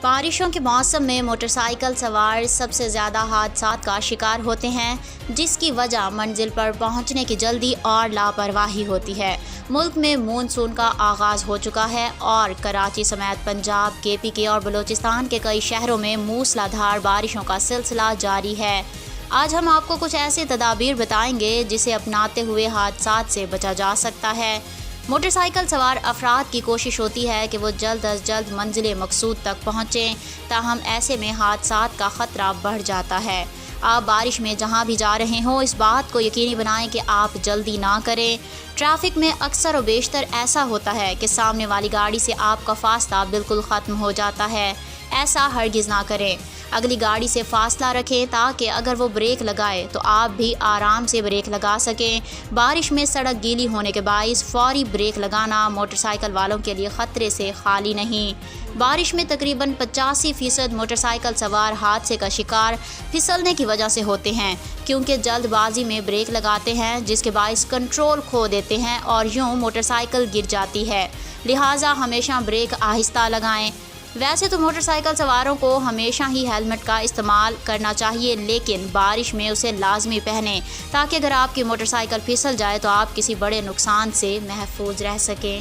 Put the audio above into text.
بارشوں کے موسم میں موٹر سائیکل سوار سب سے زیادہ حادثات کا شکار ہوتے ہیں، جس کی وجہ منزل پر پہنچنے کی جلدی اور لاپرواہی ہوتی ہے۔ ملک میں مون سون کا آغاز ہو چکا ہے اور کراچی سمیت پنجاب، KPK اور بلوچستان کے کئی شہروں میں موسلا دھار بارشوں کا سلسلہ جاری ہے۔ آج ہم آپ کو کچھ ایسے تدابیر بتائیں گے جسے اپناتے ہوئے حادثات سے بچا جا سکتا ہے۔ موٹر سائیکل سوار افراد کی کوشش ہوتی ہے کہ وہ جلد از جلد منزل مقصود تک پہنچیں، تاہم ایسے میں حادثات کا خطرہ بڑھ جاتا ہے۔ آپ بارش میں جہاں بھی جا رہے ہوں، اس بات کو یقینی بنائیں کہ آپ جلدی نہ کریں۔ ٹریفک میں اکثر و بیشتر ایسا ہوتا ہے کہ سامنے والی گاڑی سے آپ کا فاصلہ بالکل ختم ہو جاتا ہے۔ ایسا ہرگز نہ کریں۔ اگلی گاڑی سے فاصلہ رکھیں تاکہ اگر وہ بریک لگائے تو آپ بھی آرام سے بریک لگا سکیں۔ بارش میں سڑک گیلی ہونے کے باعث فوری بریک لگانا موٹر سائیکل والوں کے لیے خطرے سے خالی نہیں۔ بارش میں تقریباً 85% موٹر سائیکل سوار حادثے کا شکار پھسلنے کی وجہ سے ہوتے ہیں، کیونکہ جلد بازی میں بریک لگاتے ہیں جس کے باعث کنٹرول کھو دیتے ہیں اور یوں موٹر سائیکل گر جاتی ہے۔ لہٰذا ہمیشہ بریک آہستہ لگائیں۔ ویسے تو موٹر سائیکل سواروں کو ہمیشہ ہی ہیلمٹ کا استعمال کرنا چاہیے، لیکن بارش میں اسے لازمی پہنیں تاکہ اگر آپ کی موٹر سائیکل پھسل جائے تو آپ کسی بڑے نقصان سے محفوظ رہ سکیں۔